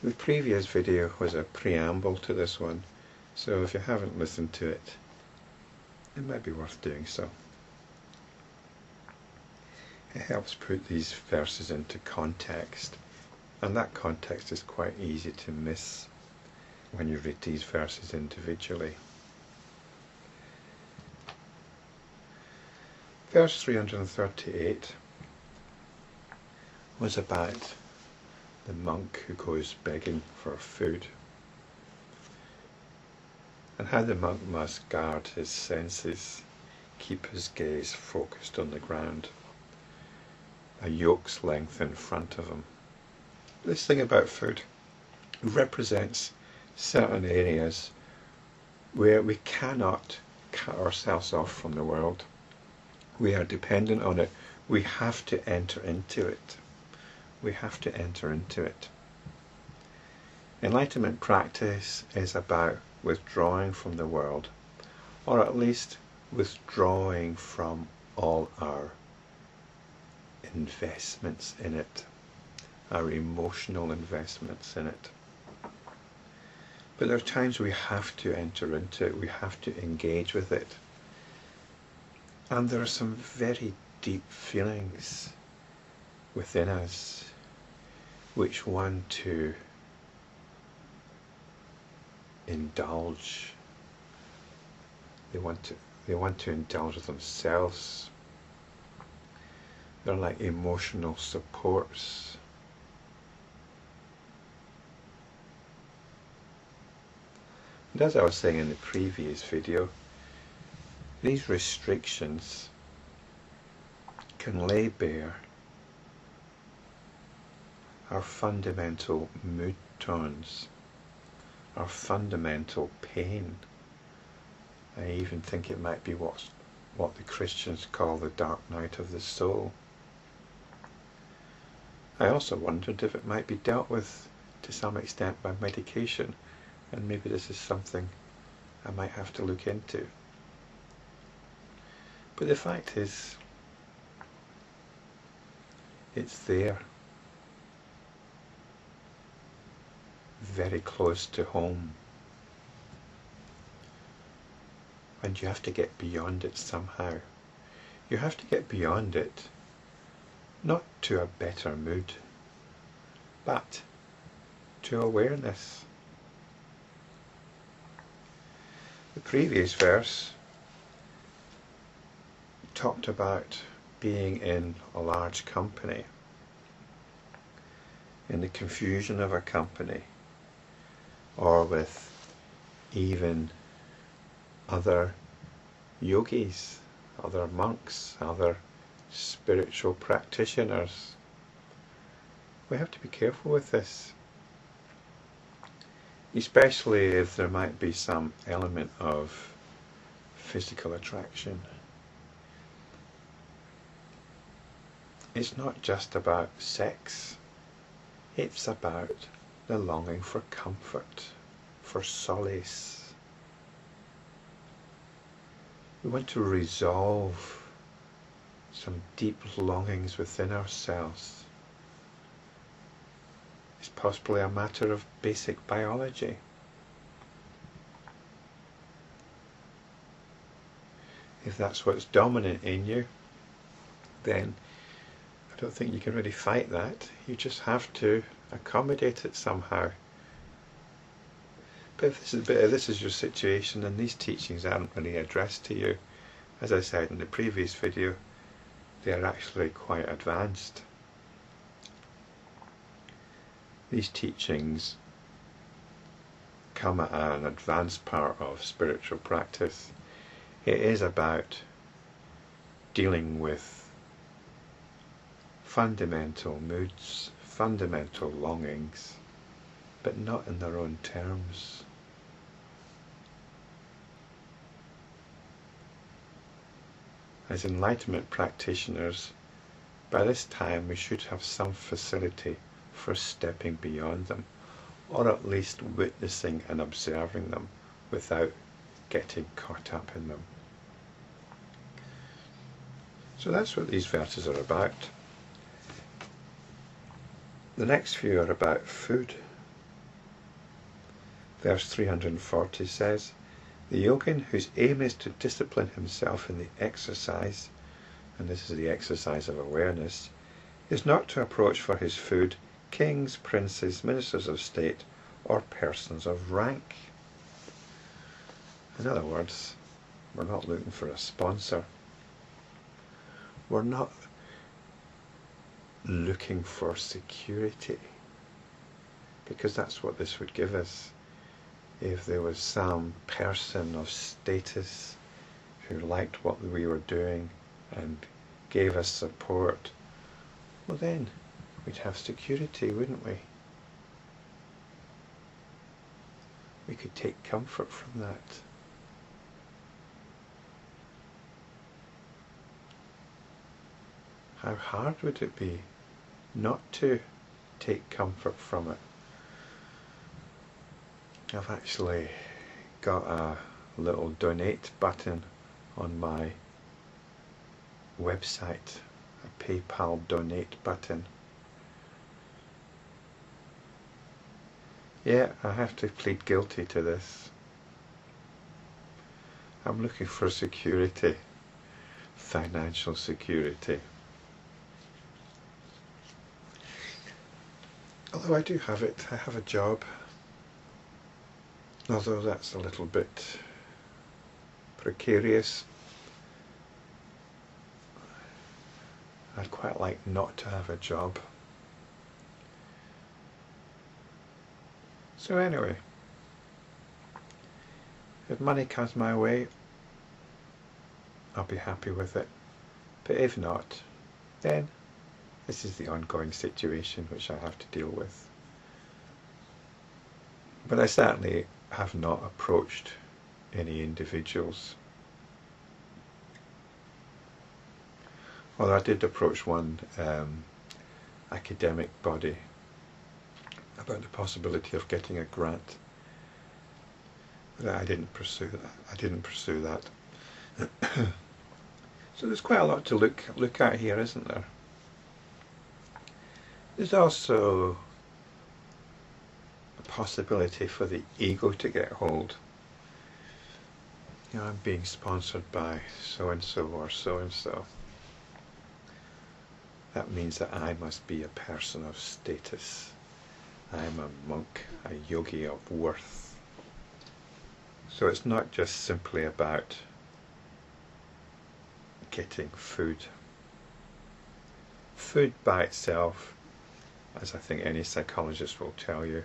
The previous video was a preamble to this one, so if you haven't listened to it, it might be worth doing so. It helps put these verses into context, and that context is quite easy to miss when you read these verses individually. Verse 338 was about the monk who goes begging for food, and how the monk must guard his senses, keep his gaze focused on the ground, a yoke's length in front of him. This thing about food represents certain areas where we cannot cut ourselves off from the world. We are dependent on it. We have to enter into it. We have to enter into it. Enlightenment practice is about withdrawing from the world, or at least withdrawing from all our investments in it, our emotional investments in it. But there are times we have to enter into it, we have to engage with it. And there are some very deep feelings within us which want to indulge. They want to indulge themselves. They're like emotional supports. And as I was saying in the previous video, these restrictions can lay bare our fundamental mood tones, our fundamental pain. I even think it might be what the Christians call the dark night of the soul. I also wondered if it might be dealt with to some extent by medication, and maybe this is something I might have to look into. But the fact is, it's there, very close to home, and you have to get beyond it somehow. You have to get beyond it, not to a better mood, but to awareness. The previous verse talked about being in a large company, in the confusion of a company, or with even other yogis, other monks, other spiritual practitioners. We have to be careful with this, especially if there might be some element of physical attraction. It's not just about sex, it's about the longing for comfort, for solace. We want to resolve some deep longings within ourselves. It's possibly a matter of basic biology. If that's what's dominant in you, then I don't think you can really fight that. You just have to accommodate it somehow. But if this is your situation and these teachings aren't really addressed to you, as I said in the previous video, they are actually quite advanced. These teachings come at an advanced part of spiritual practice. It is about dealing with fundamental moods, fundamental longings, but not in their own terms. As enlightenment practitioners, by this time we should have some facility for stepping beyond them, or at least witnessing and observing them without getting caught up in them. So that's what these verses are about. The next few are about food. Verse 340 says, the yogin whose aim is to discipline himself in the exercise, and this is the exercise of awareness, is not to approach for his food kings, princes, ministers of state, or persons of rank. In other words, we're not looking for a sponsor. We're not looking for security, because that's what this would give us. If there was some person of status who liked what we were doing and gave us support, well then we'd have security, wouldn't we? We could take comfort from that. How hard would it be not to take comfort from it? I've actually got a little donate button on my website, a PayPal donate button. Yeah, I have to plead guilty to this. I'm looking for security, financial security. Although I do have it, I have a job. Although that's a little bit precarious. I'd quite like not to have a job. So anyway, if money comes my way, I'll be happy with it. But if not, then this is the ongoing situation which I have to deal with. But I certainly have not approached any individuals. Although I did approach one academic body about the possibility of getting a grant. But I didn't pursue that. So there's quite a lot to look at here, isn't there? There's also a possibility for the ego to get hold. You know, I'm being sponsored by so-and-so or so-and-so. That means that I must be a person of status. I'm a monk, a yogi of worth. So it's not just simply about getting food. Food by itself, as I think any psychologist will tell you,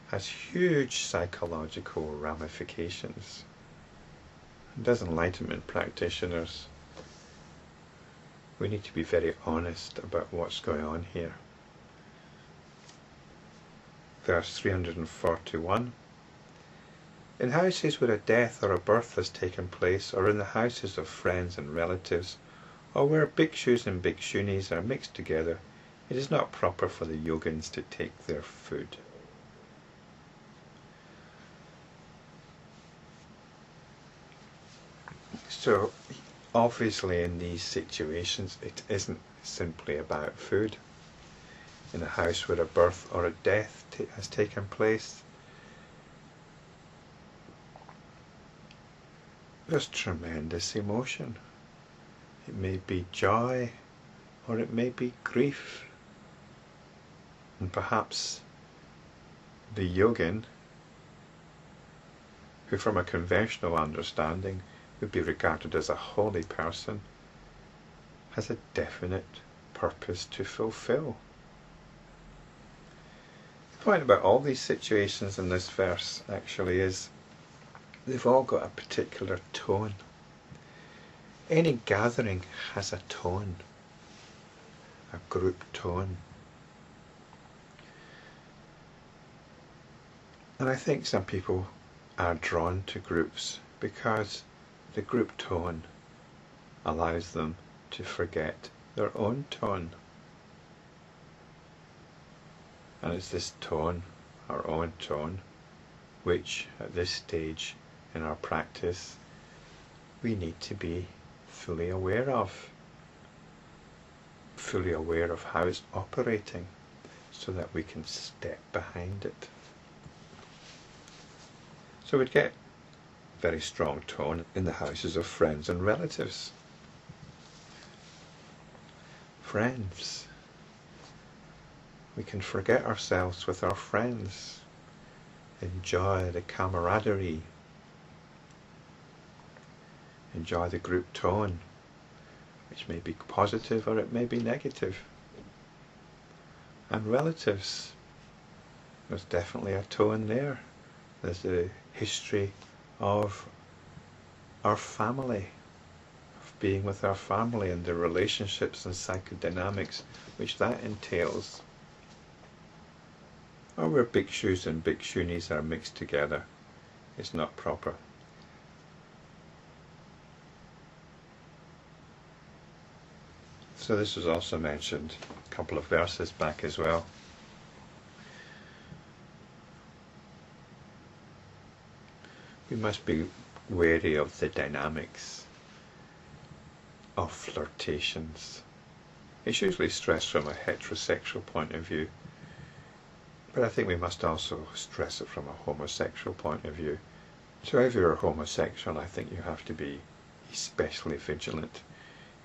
has huge psychological ramifications. And as enlightenment practitioners, we need to be very honest about what's going on here. Verse 341. In houses where a death or a birth has taken place, or in the houses of friends and relatives, or where Bhikshus and Bhikshunis are mixed together, it is not proper for the Yogins to take their food. So, obviously in these situations it isn't simply about food. In a house where a birth or a death has taken place, there's tremendous emotion. It may be joy or it may be grief. And perhaps the yogin, who from a conventional understanding would be regarded as a holy person, has a definite purpose to fulfill. The point about all these situations in this verse actually is they've all got a particular tone. Any gathering has a tone, a group tone. And I think some people are drawn to groups because the group tone allows them to forget their own tone. And it's this tone, our own tone, which at this stage in our practice we need to be fully aware of how it's operating, so that we can step behind it. So we'd get very strong tone in the houses of friends and relatives. Friends. We can forget ourselves with our friends. Enjoy the camaraderie. Enjoy the group tone, which may be positive or it may be negative. And relatives. There's definitely a tone there. There's the history of our family, of being with our family and the relationships and psychodynamics which that entails. Or where Bhikshus and Bhikshunis are mixed together. It's not proper. So this was also mentioned a couple of verses back as well. We must be wary of the dynamics of flirtations. It's usually stressed from a heterosexual point of view, but I think we must also stress it from a homosexual point of view. So if you're a homosexual, I think you have to be especially vigilant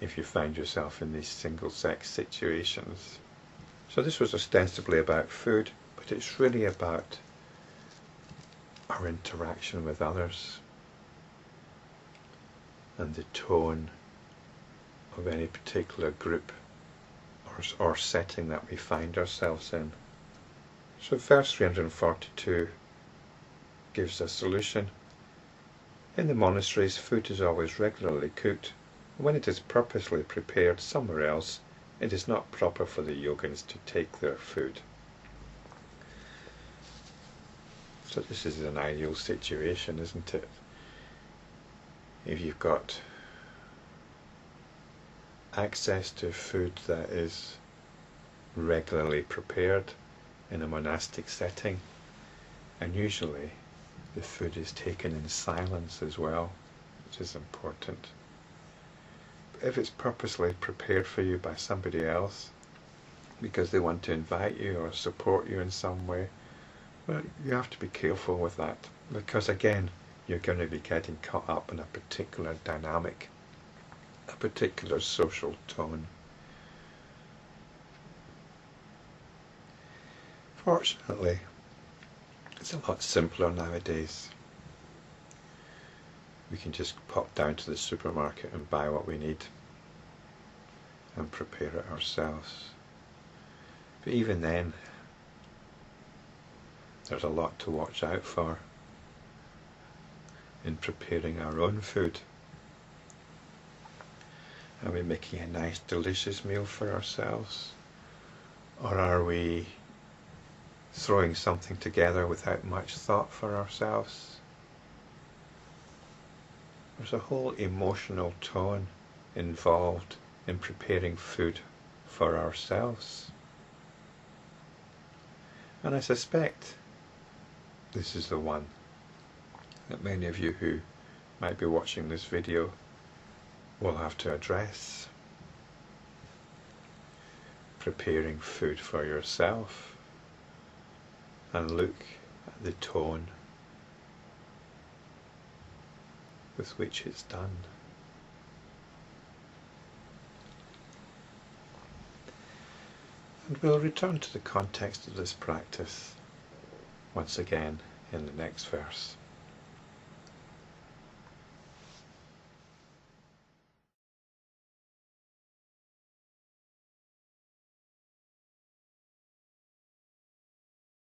if you find yourself in these single-sex situations. So this was ostensibly about food, but it's really about our interaction with others and the tone of any particular group or setting that we find ourselves in. So verse 342 gives a solution. In the monasteries, food is always regularly cooked. When it is purposely prepared somewhere else, it is not proper for the yogins to take their food. So this is an ideal situation, isn't it? If you've got access to food that is regularly prepared in a monastic setting, and usually the food is taken in silence as well, which is important. If it's purposely prepared for you by somebody else because they want to invite you or support you in some way, well, you have to be careful with that, because again, you're going to be getting caught up in a particular dynamic, a particular social tone. Fortunately, it's a lot simpler nowadays. We can just pop down to the supermarket and buy what we need and prepare it ourselves. But even then, there's a lot to watch out for in preparing our own food. Are we making a nice delicious meal for ourselves? Or are we throwing something together without much thought for ourselves? There's a whole emotional tone involved in preparing food for ourselves. And I suspect this is the one that many of you who might be watching this video will have to address. Preparing food for yourself, and look at the tone with which it's done. And we'll return to the context of this practice once again in the next verse.